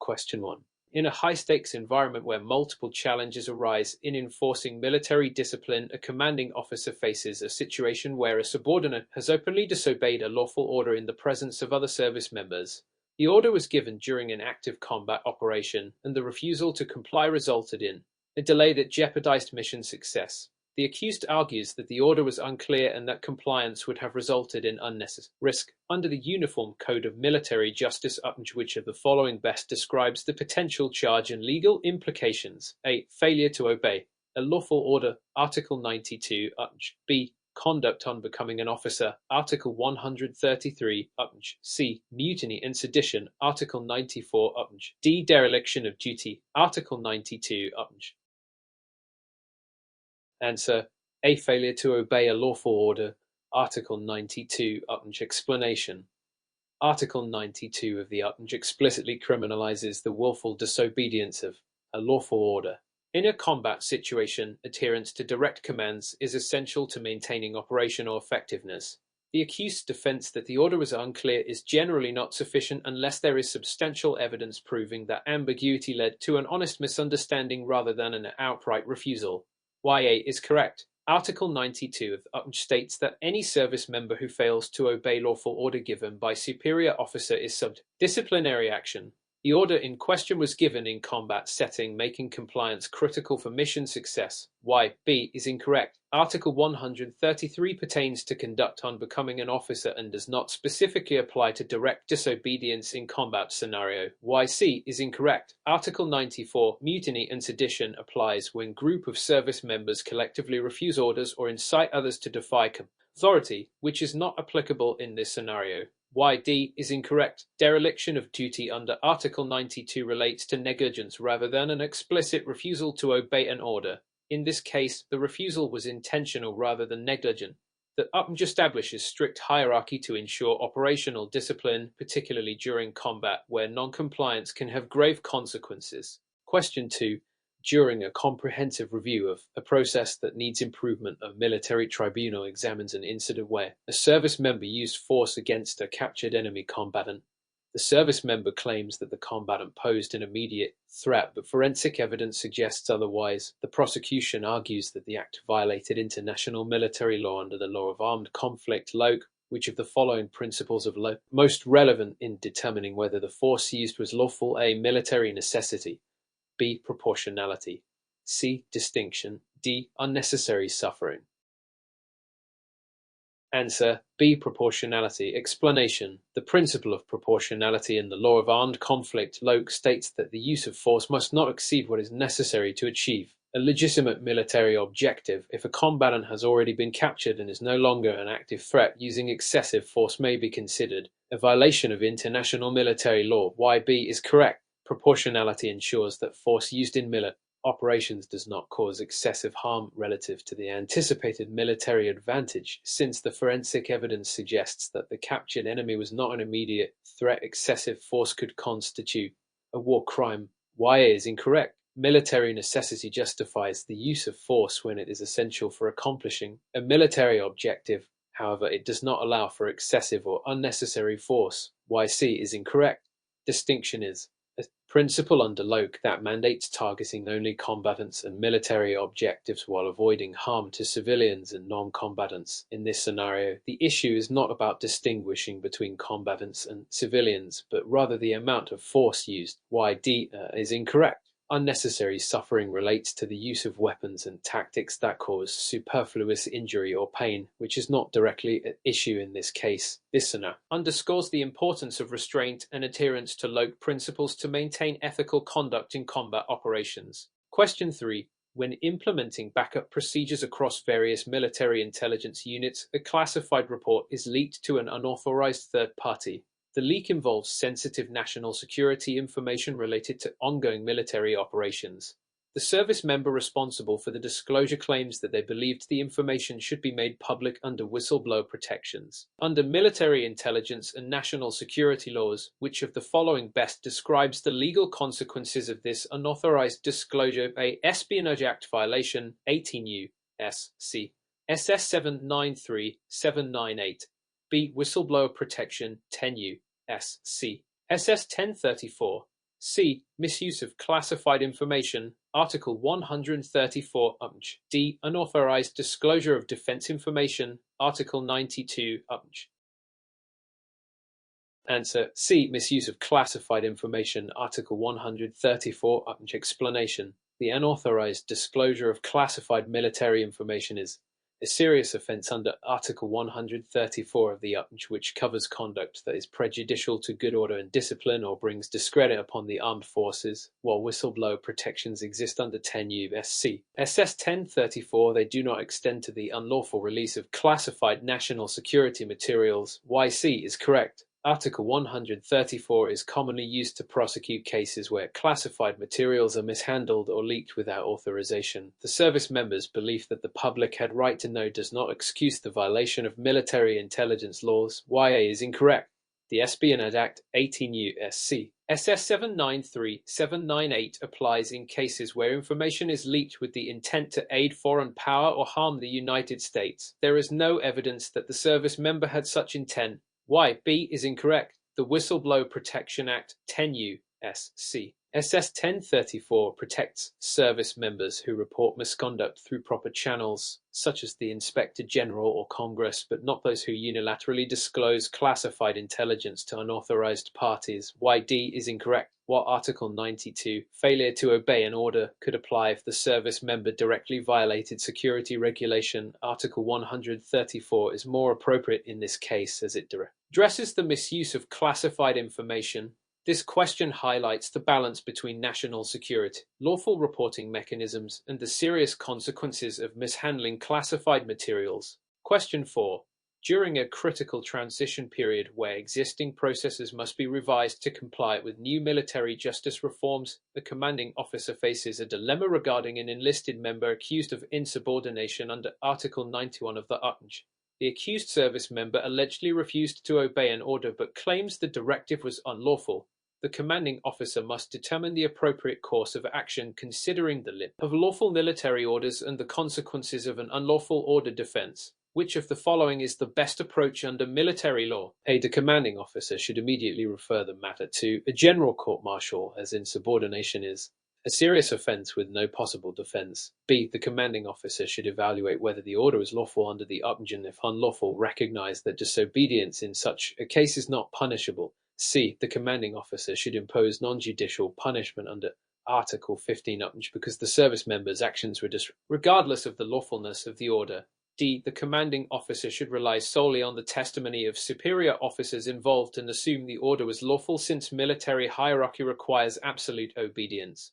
Question 1. In a high-stakes environment where multiple challenges arise in enforcing military discipline, a commanding officer faces a situation where a subordinate has openly disobeyed a lawful order in the presence of other service members. The order was given during an active combat operation, and the refusal to comply resulted in a delay that jeopardized mission success. The accused argues that the order was unclear and that compliance would have resulted in unnecessary risk. Under the Uniform Code of Military Justice, which of the following best describes the potential charge and legal implications? A. Failure to obey a lawful order, Article 92, B. Conduct unbecoming an officer, Article 133, C. Mutiny and sedition, Article 94, D. Dereliction of duty, Article 92, Answer: A. Failure to obey a lawful order, Article 92, Explanation: Article 92 of the explicitly criminalizes the willful disobedience of a lawful order. In a combat situation, adherence to direct commands is essential to maintaining operational effectiveness. The accused's defense that the order was unclear is generally not sufficient unless there is substantial evidence proving that ambiguity led to an honest misunderstanding rather than an outright refusal. YA is correct. Article 92 of states that any service member who fails to obey lawful order given by superior officer is subject to disciplinary action. The order in question was given in combat setting, making compliance critical for mission success. B is incorrect. Article 133 pertains to conduct unbecoming an officer and does not specifically apply to direct disobedience in combat scenario. C is incorrect. Article 94, mutiny and sedition, applies when group of service members collectively refuse orders or incite others to defy authority, which is not applicable in this scenario. D is incorrect. Dereliction of duty under Article 92 relates to negligence rather than an explicit refusal to obey an order. In this case, the refusal was intentional rather than negligent. The establishes strict hierarchy to ensure operational discipline, particularly during combat, where non-compliance can have grave consequences. Question 2. During a comprehensive review of a process that needs improvement, a military tribunal examines an incident where a service member used force against a captured enemy combatant. The service member claims that the combatant posed an immediate threat, but forensic evidence suggests otherwise. The prosecution argues that the act violated international military law under the law of armed conflict, LawConquer. Which of the following principles of law most relevant in determining whether the force used was lawful? A. Military necessity. B. Proportionality. C. Distinction. D. Unnecessary suffering. Answer: B. Proportionality. Explanation: The principle of proportionality in the law of armed conflict, LawConquer, states that the use of force must not exceed what is necessary to achieve a legitimate military objective. If a combatant has already been captured and is no longer an active threat, using excessive force may be considered a violation of international military law. B is correct. Proportionality ensures that force used in military operations does not cause excessive harm relative to the anticipated military advantage. Since the forensic evidence suggests that the captured enemy was not an immediate threat, excessive force could constitute a war crime. YA is incorrect. Military necessity justifies the use of force when it is essential for accomplishing a military objective. However, it does not allow for excessive or unnecessary force. YC is incorrect. Distinction is a principle under LawConquer that mandates targeting only combatants and military objectives while avoiding harm to civilians and non-combatants. In this scenario, the issue is not about distinguishing between combatants and civilians, but rather the amount of force used. D is incorrect. Unnecessary suffering relates to the use of weapons and tactics that cause superfluous injury or pain, which is not directly at issue in this case. This scenario underscores the importance of restraint and adherence to LawConquer principles to maintain ethical conduct in combat operations. Question 3. When implementing backup procedures across various military intelligence units, a classified report is leaked to an unauthorized third party. The leak involves sensitive national security information related to ongoing military operations. The service member responsible for the disclosure claims that they believed the information should be made public under whistleblower protections. Under military intelligence and national security laws, which of the following best describes the legal consequences of this unauthorized disclosure? A. Espionage Act violation, 18 U.S.C. SS 793798. B. Whistleblower protection, 10 U.S.C. SS 1034. C. Misuse of classified information, Article 134 D. Unauthorized disclosure of defense information, Article 92 Answer C. Misuse of classified information, Article 134 Explanation. The unauthorized disclosure of classified military information is a serious offence under Article 134 of the which covers conduct that is prejudicial to good order and discipline or brings discredit upon the armed forces, while whistleblower protections exist under 10 U.S.C. SS 1034. They do not extend to the unlawful release of classified national security materials. YC is correct. Article 134 is commonly used to prosecute cases where classified materials are mishandled or leaked without authorization. The service member's belief that the public had right to know does not excuse the violation of military intelligence laws. YA is incorrect. The Espionage Act 18 U.S.C. SS 793-798 applies in cases where information is leaked with the intent to aid foreign power or harm the United States. There is no evidence that the service member had such intent. Y. B is incorrect. The Whistleblower Protection Act 10 U.S.C. SS 1034 protects service members who report misconduct through proper channels, such as the Inspector General or Congress, but not those who unilaterally disclose classified intelligence to unauthorized parties. YD is incorrect. While Article 92, failure to obey an order, could apply if the service member directly violated security regulation, Article 134 is more appropriate in this case as it addresses the misuse of classified information. This question highlights the balance between national security, lawful reporting mechanisms, and the serious consequences of mishandling classified materials. Question 4. During a critical transition period where existing processes must be revised to comply with new military justice reforms, the commanding officer faces a dilemma regarding an enlisted member accused of insubordination under Article 91 of the UNJ. The accused service member allegedly refused to obey an order but claims the directive was unlawful. The commanding officer must determine the appropriate course of action considering the limit of lawful military orders and the consequences of an unlawful order defense. Which of the following is the best approach under military law? A. The commanding officer should immediately refer the matter to a general court-martial, as insubordination is a serious offence with no possible defence. B. The commanding officer should evaluate whether the order is lawful under the UNJ and if unlawful, recognise that disobedience in such a case is not punishable. C. The commanding officer should impose non-judicial punishment under Article 15 UNJ because the service member's actions were regardless of the lawfulness of the order. D. The commanding officer should rely solely on the testimony of superior officers involved and assume the order was lawful since military hierarchy requires absolute obedience.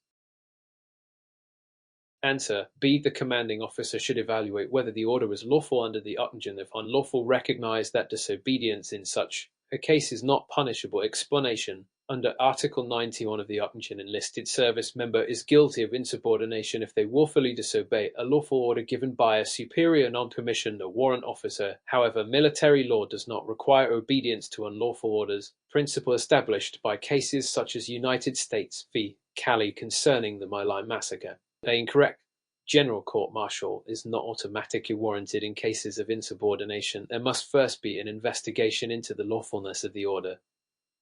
Answer. B. The commanding officer should evaluate whether the order was lawful under the UNJ and if unlawful, recognise that disobedience in such a case is not punishable. Explanation. Under Article 91 of the UNJ, an enlisted service member is guilty of insubordination if they willfully disobey a lawful order given by a superior non-commissioned or warrant officer. However, military law does not require obedience to unlawful orders, principle established by cases such as United States v. Cali concerning the My Lai massacre. A. Incorrect. General court-martial is not automatically warranted in cases of insubordination. There must first be an investigation into the lawfulness of the order.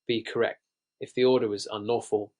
B. Correct. If the order was unlawful,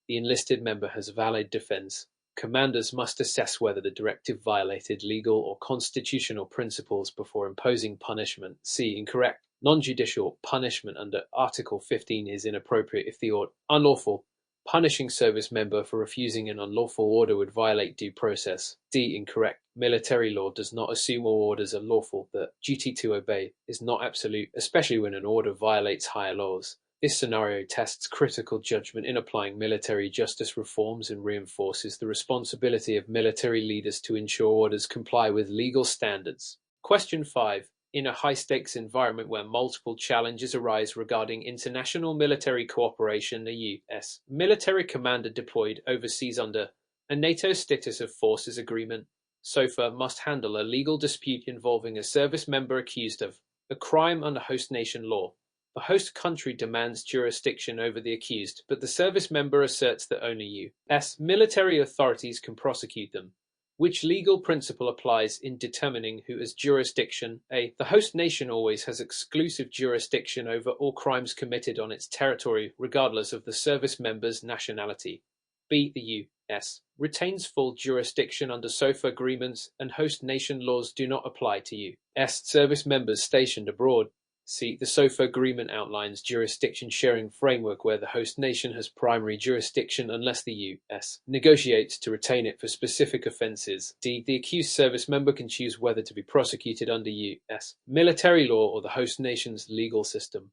the enlisted member has valid defense. Commanders must assess whether the directive violated legal or constitutional principles before imposing punishment. C. Incorrect. Non-judicial punishment under Article 15 is inappropriate if the order unlawful. Punishing service member for refusing an unlawful order would violate due process. D. Incorrect. Military law does not assume all orders are lawful. The duty to obey is not absolute, especially when an order violates higher laws. This scenario tests critical judgment in applying military justice reforms and reinforces the responsibility of military leaders to ensure orders comply with legal standards. Question 5. In a high-stakes environment where multiple challenges arise regarding international military cooperation, a U.S. military commander deployed overseas under a NATO status of forces agreement, SOFA, must handle a legal dispute involving a service member accused of a crime under host nation law. The host country demands jurisdiction over the accused, but the service member asserts that only U.S. military authorities can prosecute them. Which legal principle applies in determining who has jurisdiction? A. The host nation always has exclusive jurisdiction over all crimes committed on its territory, regardless of the service member's nationality. B. The U.S. retains full jurisdiction under SOFA agreements, and host nation laws do not apply to U.S. service members stationed abroad. C. The SOFA agreement outlines jurisdiction-sharing framework where the host nation has primary jurisdiction unless the U.S. negotiates to retain it for specific offenses. D. The accused service member can choose whether to be prosecuted under U.S. military law or the host nation's legal system.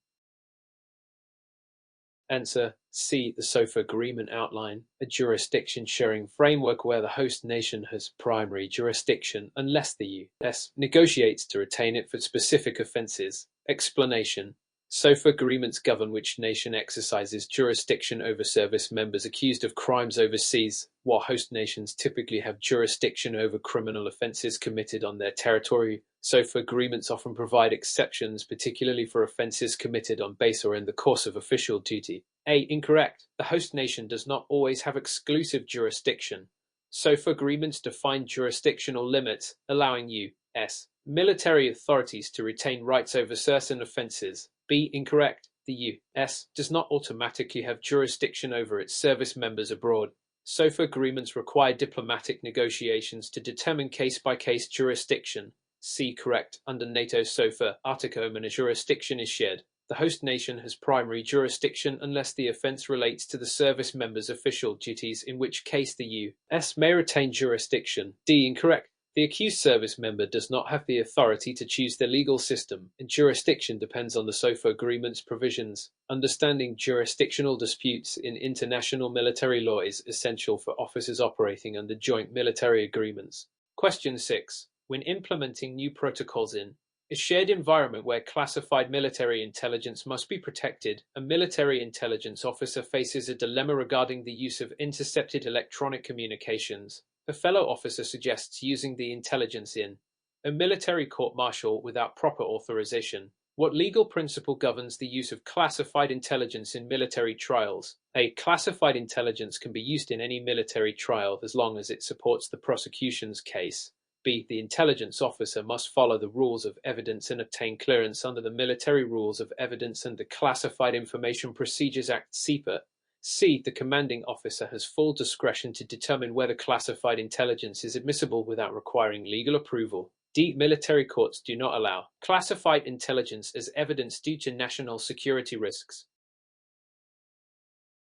Answer C. The SOFA agreement outline a jurisdiction-sharing framework where the host nation has primary jurisdiction unless the U.S. negotiates to retain it for specific offenses. Explanation. SOFA agreements govern which nation exercises jurisdiction over service members accused of crimes overseas, while host nations typically have jurisdiction over criminal offenses committed on their territory. SOFA agreements often provide exceptions, particularly for offenses committed on base or in the course of official duty. A. Incorrect. The host nation does not always have exclusive jurisdiction. SOFA agreements define jurisdictional limits, allowing U.S. military authorities to retain rights over certain offenses. B. Incorrect. The U.S. does not automatically have jurisdiction over its service members abroad. SOFA agreements require diplomatic negotiations to determine case-by-case jurisdiction. C. Correct. Under NATO SOFA Article when a jurisdiction is shared, the host nation has primary jurisdiction unless the offense relates to the service member's official duties, in which case the U.S. may retain jurisdiction. D. Incorrect. The accused service member does not have the authority to choose their legal system, and jurisdiction depends on the SOFA agreement's provisions. Understanding jurisdictional disputes in international military law is essential for officers operating under joint military agreements. Question 6. When implementing new protocols in a shared environment where classified military intelligence must be protected, a military intelligence officer faces a dilemma regarding the use of intercepted electronic communications. A fellow officer suggests using the intelligence in a military court-martial without proper authorization. What legal principle governs the use of classified intelligence in military trials? A. Classified intelligence can be used in any military trial as long as it supports the prosecution's case. B. The intelligence officer must follow the rules of evidence and obtain clearance under the Military Rules of Evidence and the Classified Information Procedures Act (CIPA). C. The commanding officer has full discretion to determine whether classified intelligence is admissible without requiring legal approval. D. Military courts do not allow classified intelligence as evidence due to national security risks.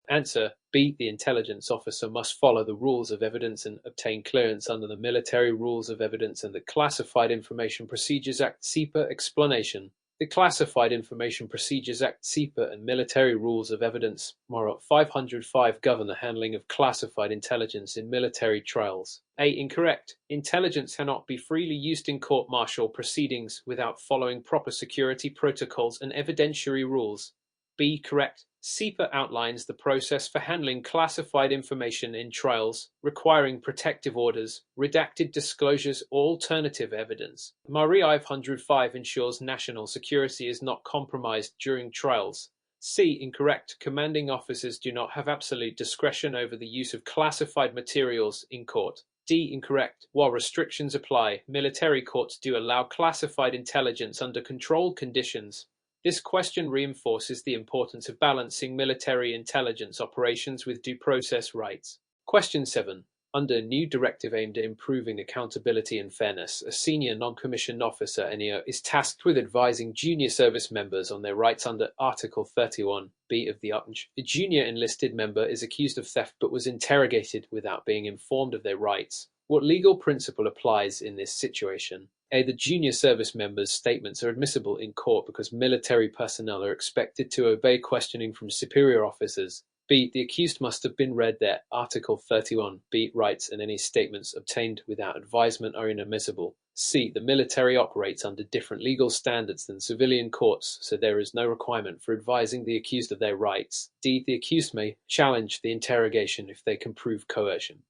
Answer B. The intelligence officer must follow the rules of evidence and obtain clearance under the Military Rules of Evidence and the Classified Information Procedures Act (CIPA). Explanation. The Classified Information Procedures Act (CIPA) and Military Rules of Evidence (MOROT 505) govern the handling of classified intelligence in military trials. A. Incorrect. Intelligence cannot be freely used in court-martial proceedings without following proper security protocols and evidentiary rules. B. Correct. CIPA outlines the process for handling classified information in trials, requiring protective orders, redacted disclosures, or alternative evidence. MOROT 505 ensures national security is not compromised during trials. C. Incorrect. Commanding officers do not have absolute discretion over the use of classified materials in court. D. Incorrect. While restrictions apply, military courts do allow classified intelligence under controlled conditions. This question reinforces the importance of balancing military intelligence operations with due process rights. Question 7. Under a new directive aimed at improving accountability and fairness, a senior non-commissioned officer (NEO) is tasked with advising junior service members on their rights under Article 31(b) of the UTNJ. A junior enlisted member is accused of theft but was interrogated without being informed of their rights. What legal principle applies in this situation? A. The junior service members' statements are admissible in court because military personnel are expected to obey questioning from superior officers. B. The accused must have been read their Article 31(b) rights, and any statements obtained without advisement are inadmissible. C. The military operates under different legal standards than civilian courts, so there is no requirement for advising the accused of their rights. D. The accused may challenge the interrogation if they can prove coercion.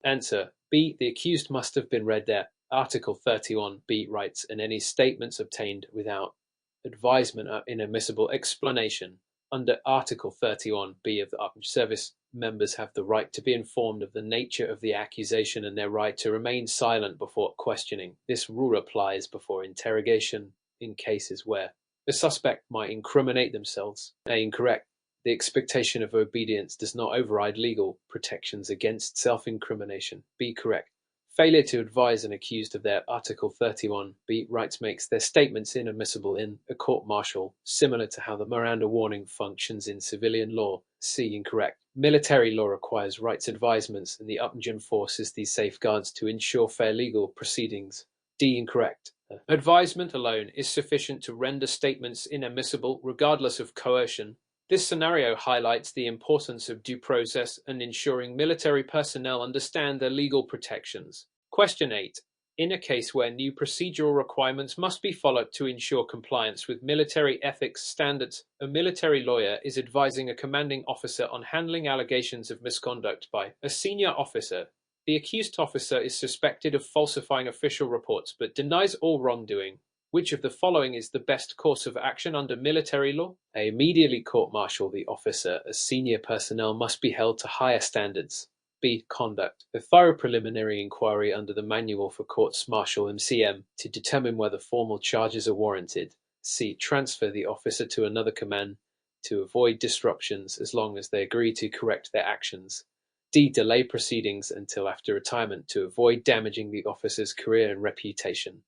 Answer B. The accused must have been read their Article 31(b) rights, and any statements obtained without advisement are inadmissible. Explanation. Under Article 31B of the Upnage, service members have the right to be informed of the nature of the accusation and their right to remain silent before questioning. This rule applies before interrogation in cases where the suspect might incriminate themselves. A. Incorrect. The expectation of obedience does not override legal protections against self-incrimination. B. Correct. Failure to advise an accused of their Article 31B rights makes their statements inadmissible in a court-martial, similar to how the Miranda warning functions in civilian law. C. Incorrect. Military law requires rights advisements, and the Upnage enforces these safeguards to ensure fair legal proceedings. D. Incorrect. Advisement alone is sufficient to render statements inadmissible, regardless of coercion. This scenario highlights the importance of due process and ensuring military personnel understand their legal protections. Question 8. In a case where new procedural requirements must be followed to ensure compliance with military ethics standards, a military lawyer is advising a commanding officer on handling allegations of misconduct by a senior officer. The accused officer is suspected of falsifying official reports but denies all wrongdoing. Which of the following is the best course of action under military law? A. Immediately court-martial the officer, as senior personnel must be held to higher standards. B. Conduct a thorough preliminary inquiry under the Manual for Courts-Martial (MCM) to determine whether formal charges are warranted. C. Transfer the officer to another command to avoid disruptions as long as they agree to correct their actions. D. Delay proceedings until after retirement to avoid damaging the officer's career and reputation.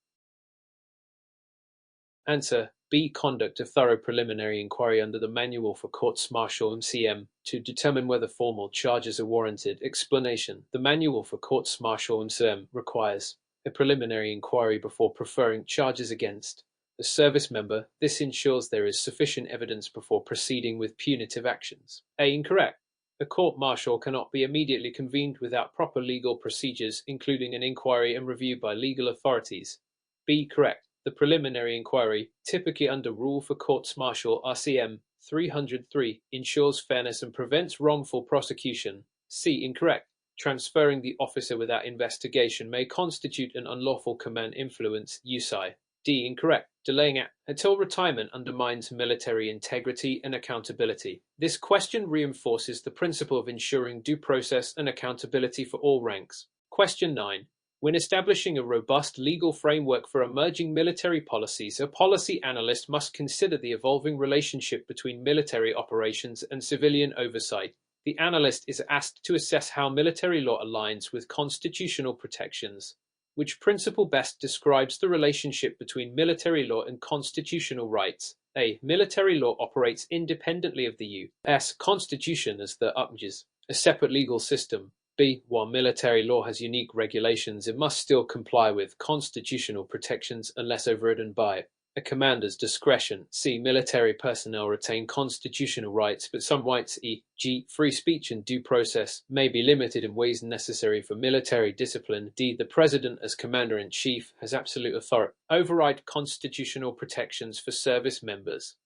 Answer: B. Conduct a thorough preliminary inquiry under the Manual for Courts-Martial (MCM) to determine whether formal charges are warranted. Explanation: the Manual for Courts-Martial (MCM) requires a preliminary inquiry before preferring charges against a service member. This ensures there is sufficient evidence before proceeding with punitive actions. A. Incorrect. A court-martial cannot be immediately convened without proper legal procedures, including an inquiry and review by legal authorities. B. Correct. The preliminary inquiry, typically under Rule for Courts-Martial (RCM 303), ensures fairness and prevents wrongful prosecution. C. Incorrect. Transferring the officer without investigation may constitute an unlawful command influence (USI). D. Incorrect. Delaying it until retirement undermines military integrity and accountability. This question reinforces the principle of ensuring due process and accountability for all ranks. Question 9. When establishing a robust legal framework for emerging military policies, a policy analyst must consider the evolving relationship between military operations and civilian oversight. The analyst is asked to assess how military law aligns with constitutional protections. Which principle best describes the relationship between military law and constitutional rights? A. Military law operates independently of the U.S. Constitution as the Upnage's, a separate legal system. B. While military law has unique regulations, it must still comply with constitutional protections unless overridden by a commander's discretion. C. Military personnel retain constitutional rights, but some rights, e.g., free speech and due process, may be limited in ways necessary for military discipline. D. The President, as Commander-in-Chief, has absolute authority to override constitutional protections for service members.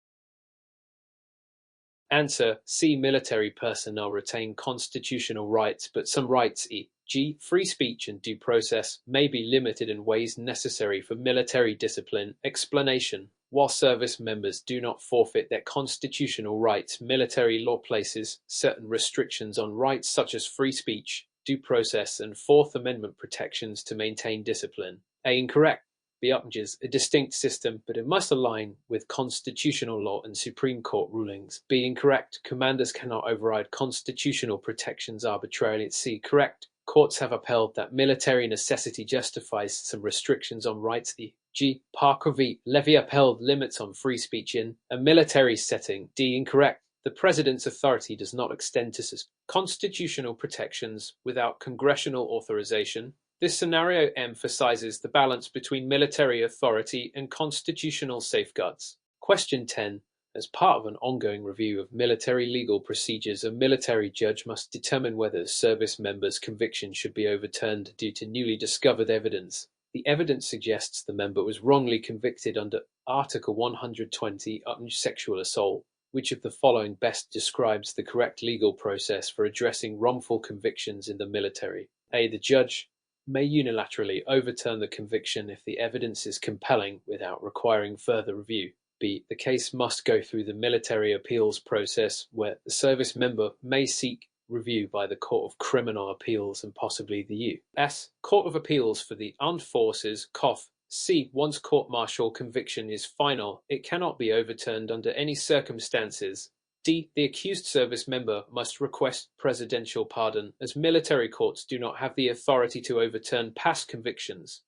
Answer: C. Military personnel retain constitutional rights, but some rights, e.g., free speech and due process, may be limited in ways necessary for military discipline. Explanation: while service members do not forfeit their constitutional rights, military law places certain restrictions on rights such as free speech, due process, and Fourth Amendment protections to maintain discipline. A. Incorrect. The Upnage's a distinct system, but it must align with constitutional law and Supreme Court rulings. B. Incorrect. Commanders cannot override constitutional protections arbitrarily. C. Correct. Courts have upheld that military necessity justifies some restrictions on rights. E.g., Parker v. Levy upheld limits on free speech in a military setting. D. Incorrect. The President's authority does not extend to constitutional protections without congressional authorization. This scenario emphasizes the balance between military authority and constitutional safeguards. Question 10. As part of an ongoing review of military legal procedures, a military judge must determine whether a service member's conviction should be overturned due to newly discovered evidence. The evidence suggests the member was wrongly convicted under Article 120 Upnage sexual assault. Which of the following best describes the correct legal process for addressing wrongful convictions in the military? A. The judge may unilaterally overturn the conviction if the evidence is compelling without requiring further review. B. The case must go through the military appeals process, where the service member may seek review by the Court of Criminal Appeals and possibly the U.S. Court of Appeals for the Armed Forces, COF. C. Once court-martial conviction is final, it cannot be overturned under any circumstances. D. The accused service member must request presidential pardon, as military courts do not have the authority to overturn past convictions.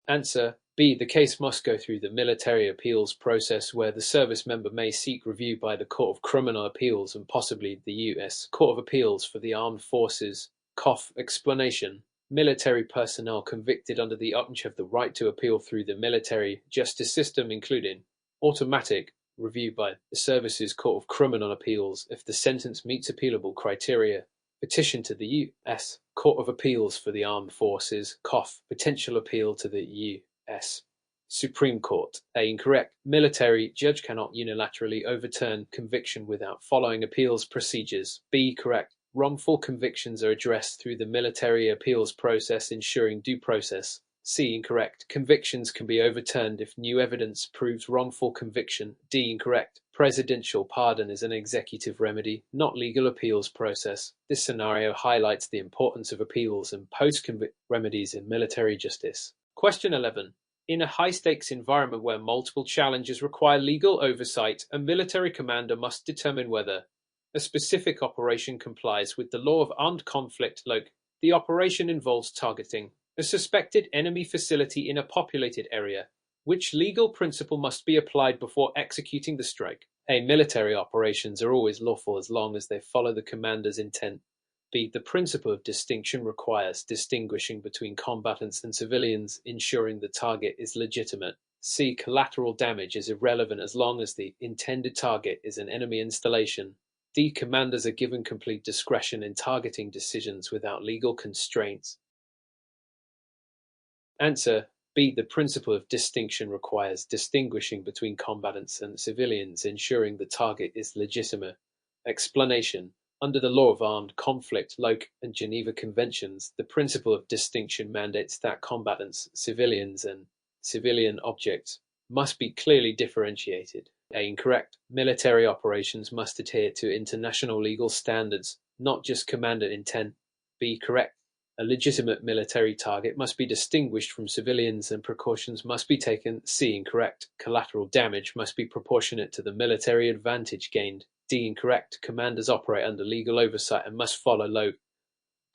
Answer B. The case must go through the military appeals process, where the service member may seek review by the Court of Criminal Appeals and possibly the U.S. Court of Appeals for the Armed Forces. COF. Explanation: military personnel convicted under the UPNJ have the right to appeal through the military justice system, including automatic review by the Services Court of Criminal Appeals if the sentence meets appealable criteria, petition to the U.S. Court of Appeals for the Armed Forces, COF, potential appeal to the U.S. Supreme Court. A. Incorrect. Military judge cannot unilaterally overturn conviction without following appeals procedures. B. Correct. Wrongful convictions are addressed through the military appeals process, ensuring due process. C. Incorrect. Convictions can be overturned if new evidence proves wrongful conviction. D. Incorrect. Presidential pardon is an executive remedy, not legal appeals process. This scenario highlights the importance of appeals and post-convict remedies in military justice. Question 11. In a high-stakes environment where multiple challenges require legal oversight, a military commander must determine whether a specific operation complies with the law of armed conflict. The operation involves targeting a suspected enemy facility in a populated area. Which legal principle must be applied before executing the strike? A. Military operations are always lawful as long as they follow the commander's intent. B. The principle of distinction requires distinguishing between combatants and civilians, ensuring the target is legitimate. C. Collateral damage is irrelevant as long as the intended target is an enemy installation. D. Commanders are given complete discretion in targeting decisions without legal constraints. Answer B. The principle of distinction requires distinguishing between combatants and civilians, ensuring the target is legitimate. Explanation: under the law of armed conflict, LawConquer, and Geneva Conventions, the principle of distinction mandates that combatants, civilians, and civilian objects must be clearly differentiated. A. Incorrect. Military operations must adhere to international legal standards, not just commander intent. B. Correct. A legitimate military target must be distinguished from civilians and precautions must be taken. C. Incorrect. Collateral damage must be proportionate to the military advantage gained. D. Incorrect. Commanders operate under legal oversight and must follow law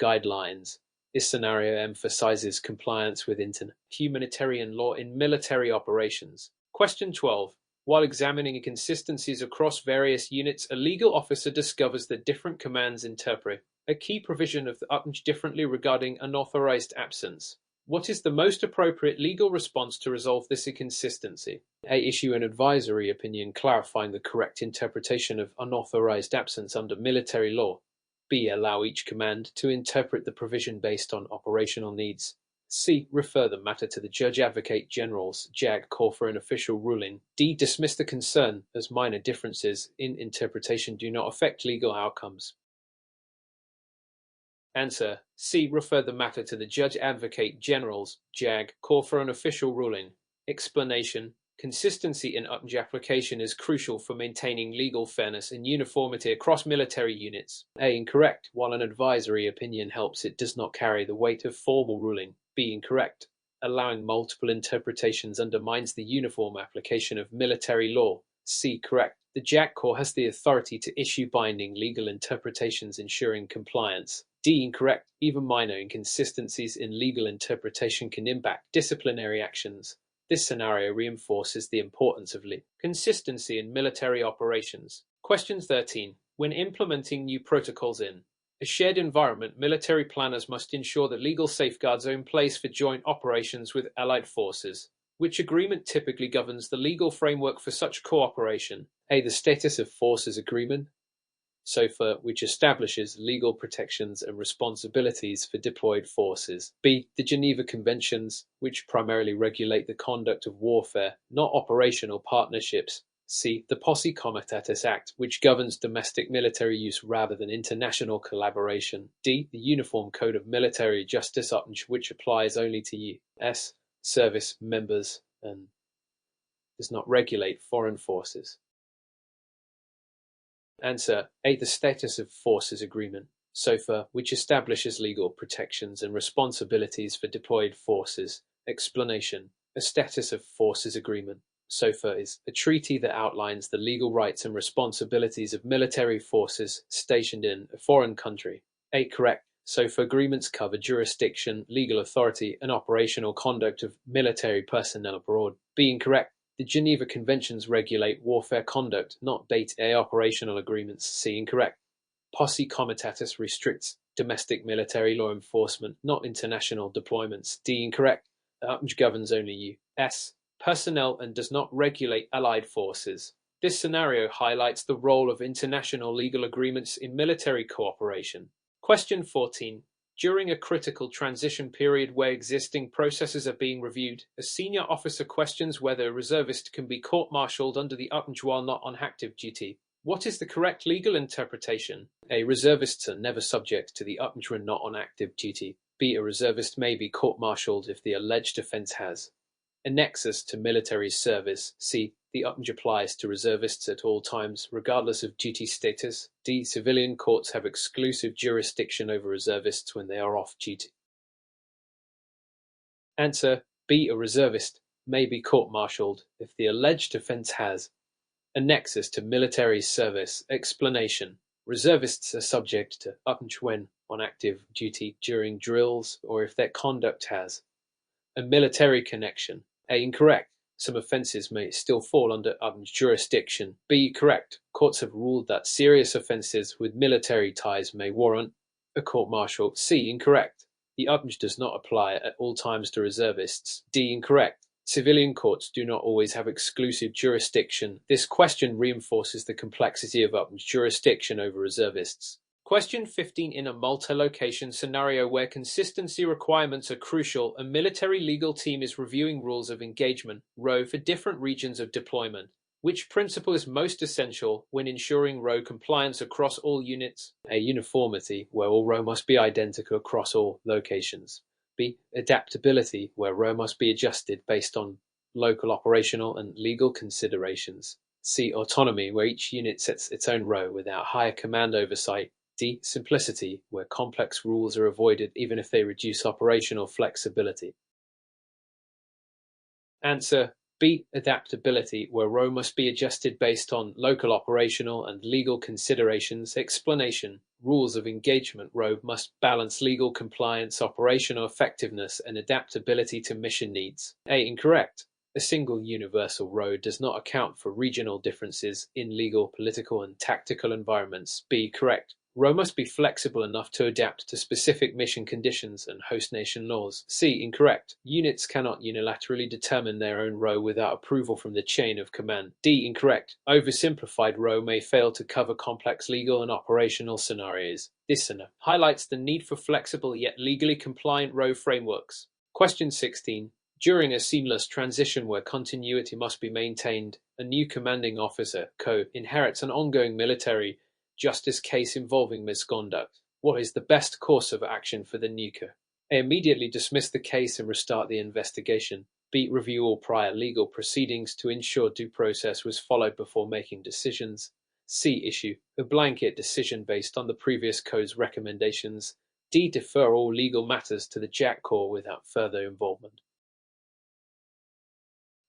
guidelines. This scenario emphasizes compliance with humanitarian law in military operations. Question 12. While examining inconsistencies across various units, a legal officer discovers that different commands interpret a key provision of the UPNJ differently regarding unauthorized absence. What is the most appropriate legal response to resolve this inconsistency? A. Issue an advisory opinion clarifying the correct interpretation of unauthorized absence under military law. B. Allow each command to interpret the provision based on operational needs. C. Refer the matter to the Judge Advocate General's JAG, call for an official ruling. D. Dismiss the concern as minor differences in interpretation do not affect legal outcomes. Answer: C. Refer the matter to the Judge Advocate General's JAG, call for an official ruling. Explanation: consistency in UPNJ application is crucial for maintaining legal fairness and uniformity across military units. A. Incorrect. While an advisory opinion helps, it does not carry the weight of formal ruling. B. Incorrect. Allowing multiple interpretations undermines the uniform application of military law. C. Correct. The JAG Corps has the authority to issue binding legal interpretations ensuring compliance. D. Incorrect. Even minor inconsistencies in legal interpretation can impact disciplinary actions. This scenario reinforces the importance of consistency in military operations. Question 13. When implementing new protocols in a shared environment, military planners must ensure that legal safeguards are in place for joint operations with allied forces. Which agreement typically governs the legal framework for such cooperation? A. The Status of Forces Agreement, SOFA, which establishes legal protections and responsibilities for deployed forces. B. The Geneva Conventions, which primarily regulate the conduct of warfare, not operational partnerships. C. The Posse Comitatus Act, which governs domestic military use rather than international collaboration. D. The Uniform Code of Military Justice UPNJ, which applies only to U.S. service members and does not regulate foreign forces. Answer A. The Status of Forces Agreement, SOFA, which establishes legal protections and responsibilities for deployed forces. Explanation. A Status of Forces Agreement, SOFA, is a treaty that outlines the legal rights and responsibilities of military forces stationed in a foreign country. A. Correct. SOFA agreements cover jurisdiction, legal authority, and operational conduct of military personnel abroad. B. Incorrect. The Geneva Conventions regulate warfare conduct, not day-to-day operational agreements. C. Incorrect. Posse Comitatus restricts domestic military law enforcement, not international deployments. D. Incorrect. The UPMJ governs only U.S. personnel and does not regulate allied forces. This scenario highlights the role of international legal agreements in military cooperation. Question 14. During a critical transition period where existing processes are being reviewed, a senior officer questions whether a reservist can be court-martialed under the UPMJ while not on active duty. What is the correct legal interpretation? A. Reservists are never subject to the UPMJ when not on active duty. B. A reservist may be court-martialed if the alleged offence has a nexus to military service. C. The UPMJ applies to reservists at all times, regardless of duty status. D. Civilian courts have exclusive jurisdiction over reservists when they are off duty. Answer B. A reservist may be court-martialed if the alleged offence has a nexus to military service. Explanation. Reservists are subject to UPMJ when on active duty during drills or if their conduct has a military connection. A. Incorrect. Some offences may still fall under UPMJ jurisdiction. B. Correct. Courts have ruled that serious offences with military ties may warrant a court-martial. C. Incorrect. The UPMJ does not apply at all times to reservists. D. Incorrect. Civilian courts do not always have exclusive jurisdiction. This question reinforces the complexity of UPMJ jurisdiction over reservists. Question 15. In a multi-location scenario where consistency requirements are crucial, a military legal team is reviewing rules of engagement, RO, for different regions of deployment. Which principle is most essential when ensuring RO compliance across all units? A. Uniformity, where all RO must be identical across all locations. B. Adaptability, where RO must be adjusted based on local operational and legal considerations. C. Autonomy, where each unit sets its own RO without higher command oversight. D. Simplicity, where complex rules are avoided even if they reduce operational flexibility. Answer B. Adaptability, where RO must be adjusted based on local operational and legal considerations. Explanation. Rules of engagement RO must balance legal compliance, operational effectiveness, and adaptability to mission needs. A. Incorrect. A single universal RO does not account for regional differences in legal, political, and tactical environments. B. Correct. RO must be flexible enough to adapt to specific mission conditions and host nation laws. C. Incorrect. Units cannot unilaterally determine their own RO without approval from the chain of command. D. Incorrect. Oversimplified RO may fail to cover complex legal and operational scenarios. This highlights the need for flexible yet legally compliant RO frameworks. Question 16. During a seamless transition where continuity must be maintained, a new commanding officer, CO, inherits an ongoing military justice case involving misconduct. What is the best course of action for the new CO? A. Immediately dismiss the case and restart the investigation. B. Review all prior legal proceedings to ensure due process was followed before making decisions. C. Issue a blanket decision based on the previous CO's recommendations. D. Defer all legal matters to the JAC Corps without further involvement.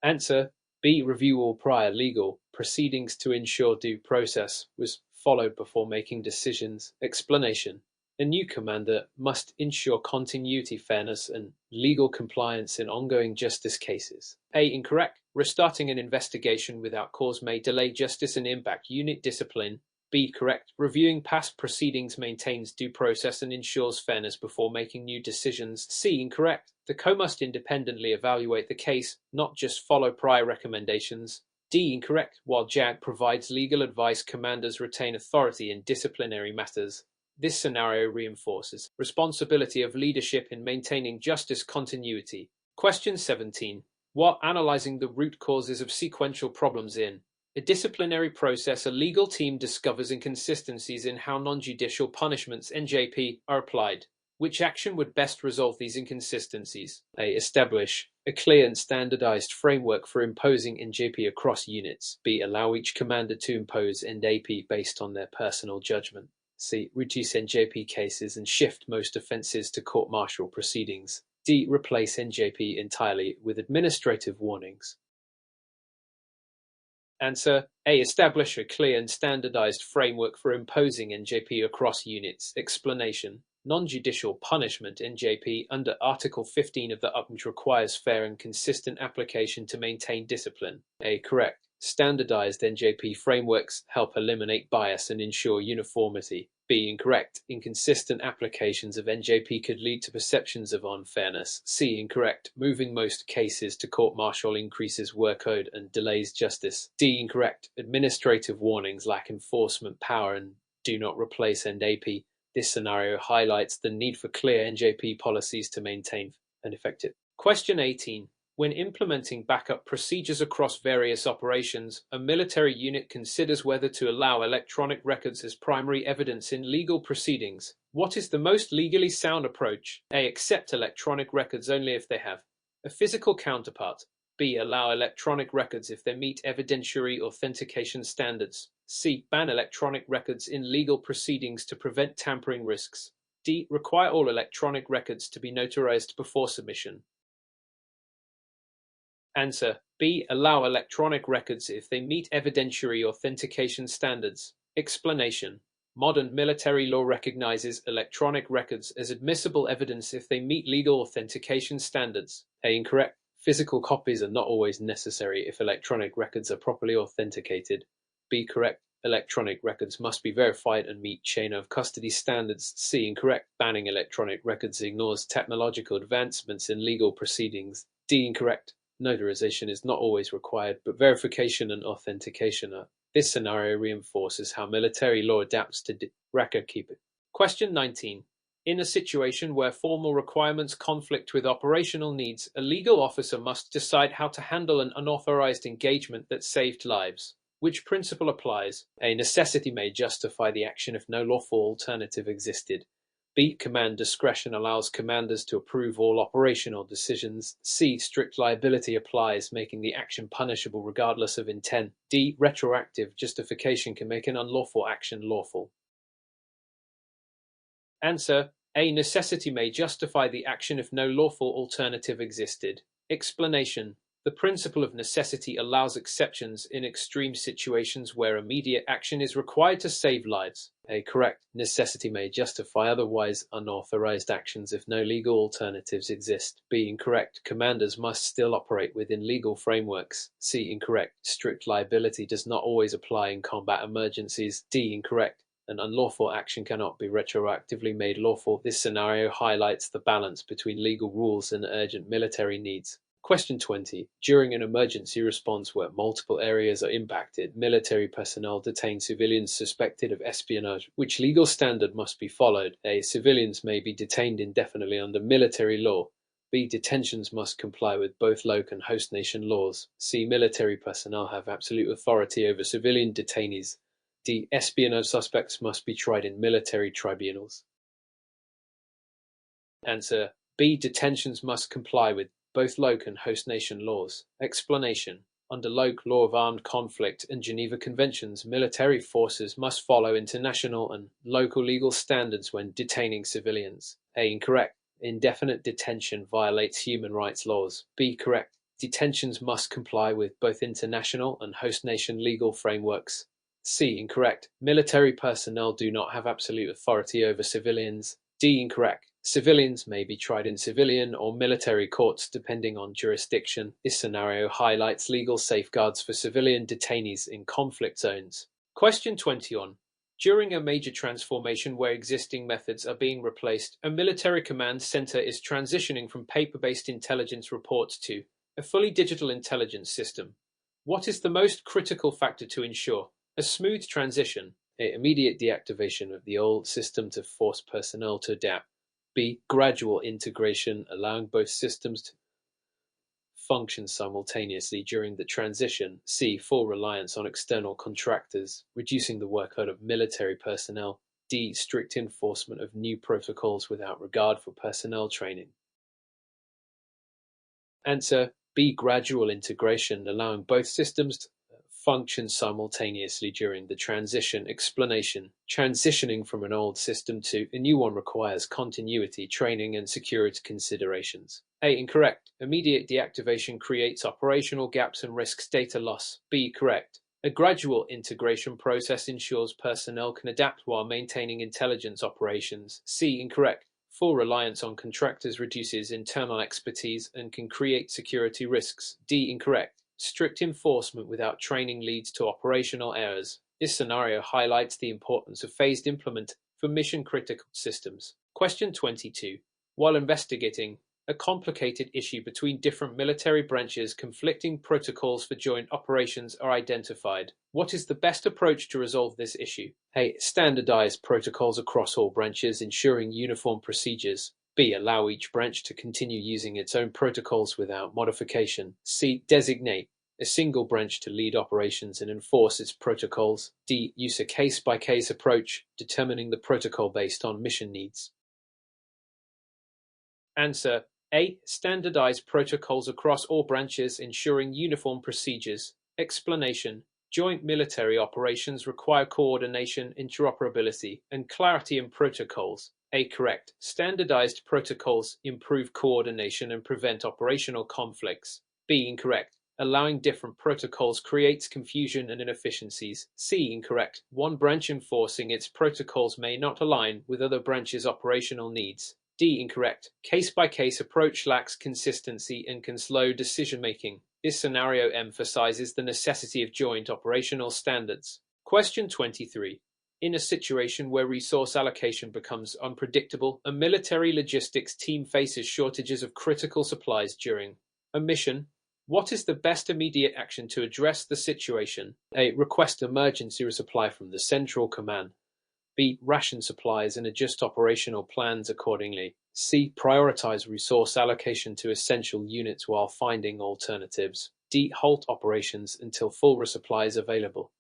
Answer B. Review all prior legal proceedings to ensure due process was followed before making decisions. Explanation. A new commander must ensure continuity, fairness, and legal compliance in ongoing justice cases. A. Incorrect. Restarting an investigation without cause may delay justice and impact unit discipline. B. Correct. Reviewing past proceedings maintains due process and ensures fairness before making new decisions. C. Incorrect. The CO must independently evaluate the case, not just follow prior recommendations. D. Incorrect. While JAG provides legal advice, commanders retain authority in disciplinary matters. This scenario reinforces responsibility of leadership in maintaining justice continuity. Question 17. While analyzing the root causes of sequential problems in a disciplinary process, a legal team discovers inconsistencies in how non-judicial punishments (NJP) are applied. Which action would best resolve these inconsistencies? A. Establish a clear and standardized framework for imposing NJP across units. B. Allow each commander to impose NAP based on their personal judgment. C. Reduce NJP cases and shift most offences to court-martial proceedings. D. Replace NJP entirely with administrative warnings. Answer A. Establish a clear and standardized framework for imposing NJP across units. Explanation. Non-judicial punishment NJP under Article 15 of the UPNJ requires fair and consistent application to maintain discipline. A. Correct. Standardized NJP frameworks help eliminate bias and ensure uniformity. B. Incorrect. Inconsistent applications of NJP could lead to perceptions of unfairness. C. Incorrect. Moving most cases to court-martial increases workload and delays justice. D. Incorrect. Administrative warnings lack enforcement power and do not replace NAP. This scenario highlights the need for clear NJP policies to maintain an effective. Question 18. When implementing backup procedures across various operations, a military unit considers whether to allow electronic records as primary evidence in legal proceedings. What is the most legally sound approach? A. Accept electronic records only if they have a physical counterpart. B. Allow electronic records if they meet evidentiary authentication standards. C. Ban electronic records in legal proceedings to prevent tampering risks. D. Require all electronic records to be notarized before submission. Answer B. Allow electronic records if they meet evidentiary authentication standards. Explanation. Modern military law recognizes electronic records as admissible evidence if they meet legal authentication standards. A. Incorrect. Physical copies are not always necessary if electronic records are properly authenticated. B. Correct. Electronic records must be verified and meet chain of custody standards. C. Incorrect. Banning electronic records ignores technological advancements in legal proceedings. D. Incorrect. Notarization is not always required, but verification and authentication are. This scenario reinforces how military law adapts to record keeping. Question 19. In a situation where formal requirements conflict with operational needs, a legal officer must decide how to handle an unauthorized engagement that saved lives. Which principle applies? A. Necessity may justify the action if no lawful alternative existed. B. Command discretion allows commanders to approve all operational decisions. C. Strict liability applies, making the action punishable regardless of intent. D. Retroactive justification can make an unlawful action lawful. Answer A. Necessity may justify the action if no lawful alternative existed. Explanation. The principle of necessity allows exceptions in extreme situations where immediate action is required to save lives. A. Correct. Necessity may justify otherwise unauthorized actions if no legal alternatives exist. B. Incorrect. Commanders must still operate within legal frameworks. C. Incorrect. Strict liability does not always apply in combat emergencies. D. Incorrect. An unlawful action cannot be retroactively made lawful. This scenario highlights the balance between legal rules and urgent military needs. Question 20. During an emergency response where multiple areas are impacted, military personnel detain civilians suspected of espionage. Which legal standard must be followed? A. Civilians may be detained indefinitely under military law. B. Detentions must comply with both local and host nation laws. C. Military personnel have absolute authority over civilian detainees. D. Espionage suspects must be tried in military tribunals. Answer B. Detentions must comply with both local and host nation laws. Explanation. Under local law of armed conflict and Geneva Conventions, military forces must follow international and local legal standards when detaining civilians. A. Incorrect. Indefinite detention violates human rights laws. B. Correct. Detentions must comply with both international and host nation legal frameworks. C. Incorrect. Military personnel do not have absolute authority over civilians. D. Incorrect. Civilians may be tried in civilian or military courts depending on jurisdiction. This scenario highlights legal safeguards for civilian detainees in conflict zones. Question 21. During a major transformation where existing methods are being replaced, a military command center is transitioning from paper-based intelligence reports to a fully digital intelligence system. What is the most critical factor to ensure a smooth transition? A. Immediate deactivation of the old system to force personnel to adapt. B. Gradual integration, allowing both systems to function simultaneously during the transition. C. Full reliance on external contractors, reducing the workload of military personnel. D. Strict enforcement of new protocols without regard for personnel training. Answer B. Gradual integration, allowing both systems to function simultaneously during the transition. Explanation: transitioning from an old system to a new one requires continuity, training, and security considerations. A. Incorrect. Immediate deactivation creates operational gaps and risks data loss. B. Correct. A gradual integration process ensures personnel can adapt while maintaining intelligence operations. C. Incorrect. Full reliance on contractors reduces internal expertise and can create security risks. D. Incorrect. Strict enforcement without training leads to operational errors. This scenario highlights the importance of phased implementation for mission-critical systems. Question 22. While investigating a complicated issue between different military branches, conflicting protocols for joint operations are identified. What is the best approach to resolve this issue? A. Standardize protocols across all branches, ensuring uniform procedures. B. Allow each branch to continue using its own protocols without modification. C. Designate a single branch to lead operations and enforce its protocols. D. Use a case-by-case approach, determining the protocol based on mission needs. Answer A. Standardize protocols across all branches, ensuring uniform procedures. Explanation: joint military operations require coordination, interoperability, and clarity in protocols. A. Correct. Standardized protocols improve coordination and prevent operational conflicts. B. Incorrect. Allowing different protocols creates confusion and inefficiencies. C. Incorrect. One branch enforcing its protocols may not align with other branches' operational needs. D. Incorrect. Case-by-case approach lacks consistency and can slow decision-making. This scenario emphasizes the necessity of joint operational standards. Question 23. In a situation where resource allocation becomes unpredictable, a military logistics team faces shortages of critical supplies during a mission. What is the best immediate action to address the situation? A. Request emergency resupply from the central command. B. Ration supplies and adjust operational plans accordingly. C. Prioritize resource allocation to essential units while finding alternatives. D. Halt operations until full resupply is available.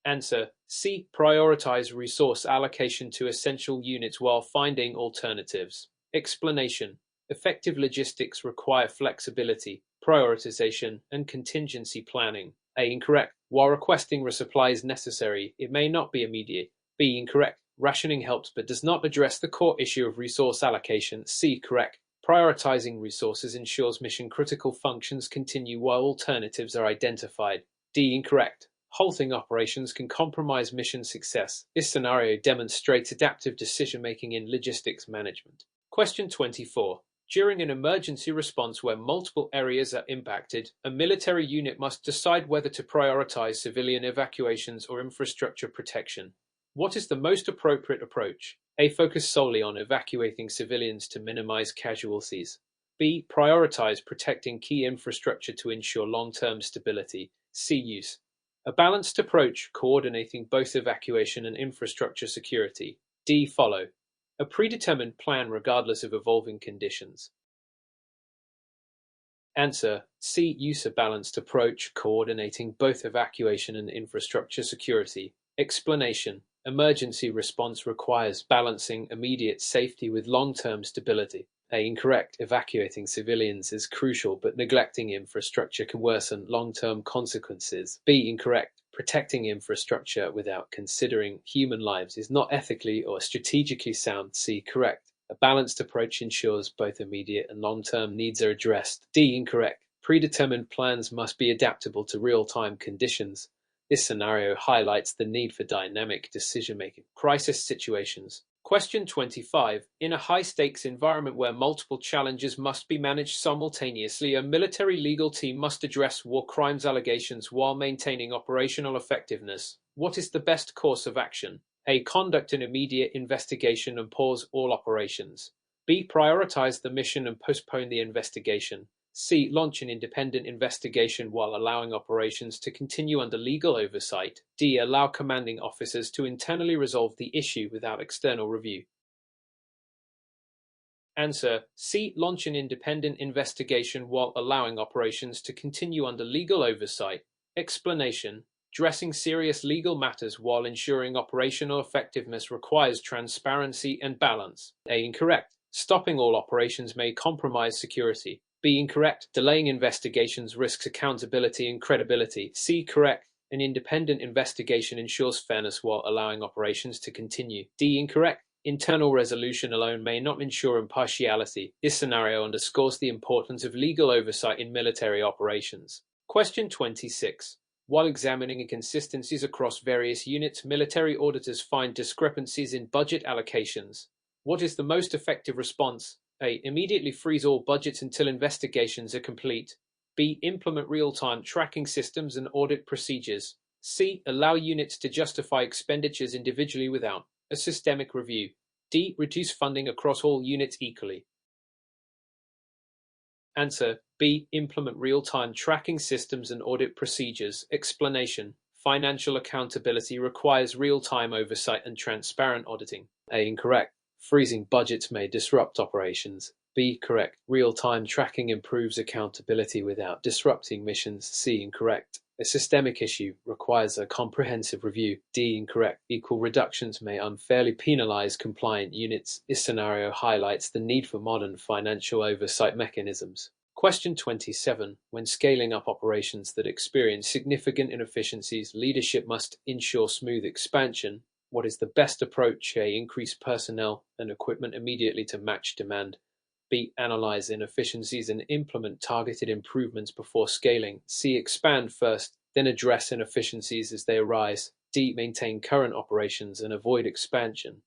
Answer C. Prioritize resource allocation to essential units while finding alternatives. Explanation: effective logistics require flexibility, prioritization, and contingency planning. A. Incorrect. While requesting resupply is necessary, it may not be immediate. B. Incorrect. Rationing helps but does not address the core issue of resource allocation. C. Correct. Prioritizing resources ensures mission-critical functions continue while alternatives are identified. D. Incorrect. Halting operations can compromise mission success. This scenario demonstrates adaptive decision-making in logistics management. Question 24. During an emergency response where multiple areas are impacted, a military unit must decide whether to prioritize civilian evacuations or infrastructure protection. What is the most appropriate approach? A. Focus solely on evacuating civilians to minimize casualties. B. Prioritize protecting key infrastructure to ensure long-term stability. C. Use a balanced approach, coordinating both evacuation and infrastructure security. D. Follow a predetermined plan regardless of evolving conditions. Answer C. Use a balanced approach, coordinating both evacuation and infrastructure security. Explanation: emergency response requires balancing immediate safety with long-term stability. A. Incorrect. Evacuating civilians is crucial, but neglecting infrastructure can worsen long-term consequences. B. Incorrect. Protecting infrastructure without considering human lives is not ethically or strategically sound. C. Correct. A balanced approach ensures both immediate and long-term needs are addressed. D. Incorrect. Predetermined plans must be adaptable to real-time conditions. This scenario highlights the need for dynamic decision-making. Crisis situations. Question 25. In a high-stakes environment where multiple challenges must be managed simultaneously, a military legal team must address war crimes allegations while maintaining operational effectiveness. What is the best course of action? A. Conduct an immediate investigation and pause all operations. B. Prioritize the mission and postpone the investigation. C. Launch an independent investigation while allowing operations to continue under legal oversight. D. Allow commanding officers to internally resolve the issue without external review. Answer C. Launch an independent investigation while allowing operations to continue under legal oversight. Explanation: Addressing serious legal matters while ensuring operational effectiveness requires transparency and balance. A. Incorrect. Stopping all operations may compromise security. B. Incorrect. Delaying investigations risks accountability and credibility. C. Correct. An independent investigation ensures fairness while allowing operations to continue. D. Incorrect. Internal resolution alone may not ensure impartiality. This scenario underscores the importance of legal oversight in military operations. Question 26. While examining inconsistencies across various units, military auditors find discrepancies in budget allocations. What is the most effective response? A. Immediately freeze all budgets until investigations are complete. B. Implement real-time tracking systems and audit procedures. C. Allow units to justify expenditures individually without a systemic review. D. Reduce funding across all units equally. Answer. B. Implement real-time tracking systems and audit procedures. Explanation. Financial accountability requires real-time oversight and transparent auditing. A. Incorrect. Freezing budgets may disrupt operations. B. Correct. Real-time tracking improves accountability without disrupting missions. C. Incorrect. A systemic issue requires a comprehensive review. D. Incorrect. Equal reductions may unfairly penalize compliant units. This scenario highlights the need for modern financial oversight mechanisms. Question 27. When scaling up operations that experience significant inefficiencies, leadership must ensure smooth expansion. What is the best approach? A. Increase personnel and equipment immediately to match demand. B. Analyze inefficiencies and implement targeted improvements before scaling. C. Expand first, then address inefficiencies as they arise. D. Maintain current operations and avoid expansion.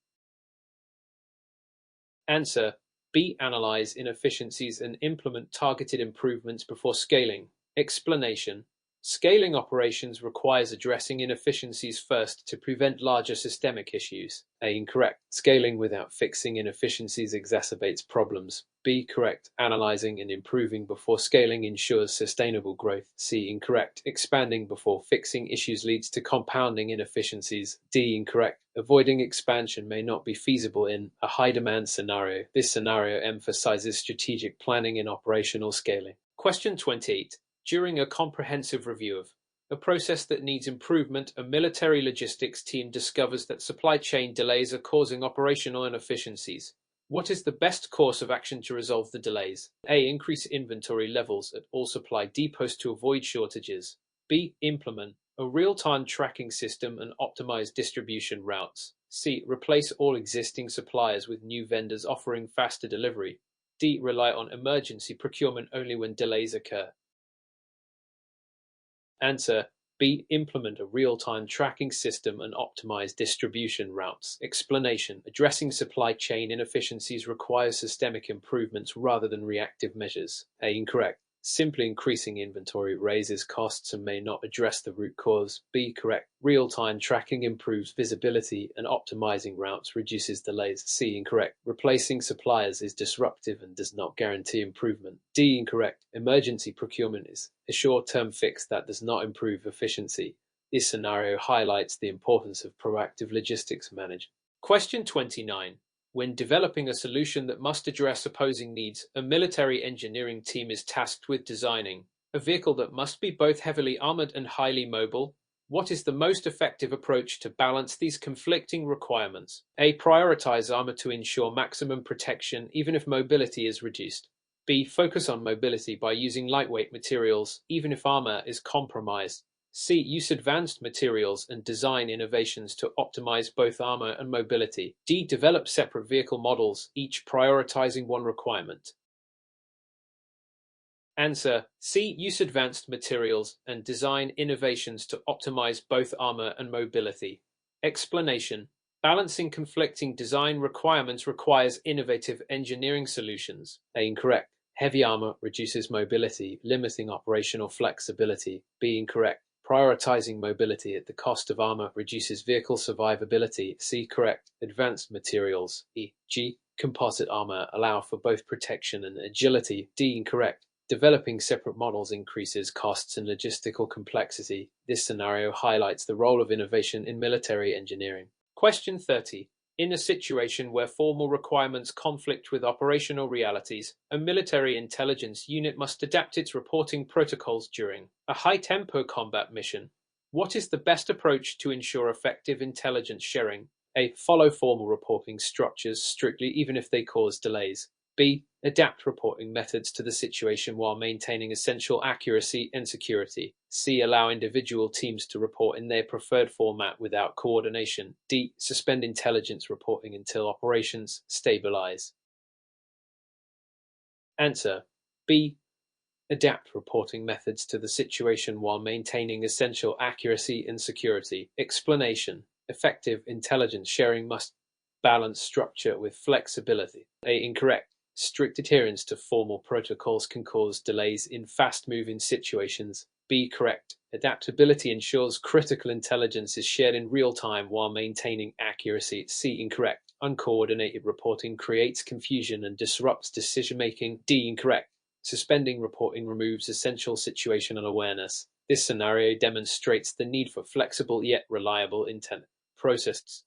Answer. B. Analyze inefficiencies and implement targeted improvements before scaling. Explanation. Scaling operations requires addressing inefficiencies first to prevent larger systemic issues. A. Incorrect. Scaling without fixing inefficiencies exacerbates problems. B. Correct. Analyzing and improving before scaling ensures sustainable growth. C. Incorrect. Expanding before fixing issues leads to compounding inefficiencies. D. Incorrect. Avoiding expansion may not be feasible in a high-demand scenario. This scenario emphasizes strategic planning and operational scaling. Question 28. During a comprehensive review of a process that needs improvement, a military logistics team discovers that supply chain delays are causing operational inefficiencies. What is the best course of action to resolve the delays? A. Increase inventory levels at all supply depots to avoid shortages. B. Implement a real-time tracking system and optimize distribution routes. C. Replace all existing suppliers with new vendors offering faster delivery. D. Rely on emergency procurement only when delays occur. Answer. B. Implement a real-time tracking system and optimize distribution routes. Explanation. Addressing supply chain inefficiencies requires systemic improvements rather than reactive measures. A. Incorrect. Simply increasing inventory raises costs and may not address the root cause. B. Correct. Real-time tracking improves visibility and optimizing routes reduces delays. C. Incorrect. Replacing suppliers is disruptive and does not guarantee improvement. D. Incorrect. Emergency procurement is a short-term fix that does not improve efficiency. This scenario highlights the importance of proactive logistics management. Question 29. When developing a solution that must address opposing needs, a military engineering team is tasked with designing a vehicle that must be both heavily armored and highly mobile. What is the most effective approach to balance these conflicting requirements? A. Prioritize armor to ensure maximum protection even if mobility is reduced. B. Focus on mobility by using lightweight materials even if armor is compromised. C. Use advanced materials and design innovations to optimize both armor and mobility. D. Develop separate vehicle models, each prioritizing one requirement. Answer. C. Use advanced materials and design innovations to optimize both armor and mobility. Explanation. Balancing conflicting design requirements requires innovative engineering solutions. A. Incorrect. Heavy armor reduces mobility, limiting operational flexibility. B. Incorrect. Prioritizing mobility at the cost of armor reduces vehicle survivability. C. Correct. Advanced materials, e.g., composite armor, allow for both protection and agility. D. Incorrect. Developing separate models increases costs and logistical complexity. This scenario highlights the role of innovation in military engineering. Question 30. In a situation where formal requirements conflict with operational realities, a military intelligence unit must adapt its reporting protocols during a high-tempo combat mission. What is the best approach to ensure effective intelligence sharing? A. Follow formal reporting structures strictly even if they cause delays. B. Adapt reporting methods to the situation while maintaining essential accuracy and security. C. Allow individual teams to report in their preferred format without coordination. D. Suspend intelligence reporting until operations stabilize. Answer: B. Adapt reporting methods to the situation while maintaining essential accuracy and security. Explanation: effective intelligence sharing must balance structure with flexibility. A. Incorrect. Strict adherence to formal protocols can cause delays in fast-moving situations. B. Correct. Adaptability ensures critical intelligence is shared in real time while maintaining accuracy. C. Incorrect. Uncoordinated reporting creates confusion and disrupts decision-making. D. Incorrect. Suspending reporting removes essential situational awareness. This scenario demonstrates the need for flexible yet reliable intent processes.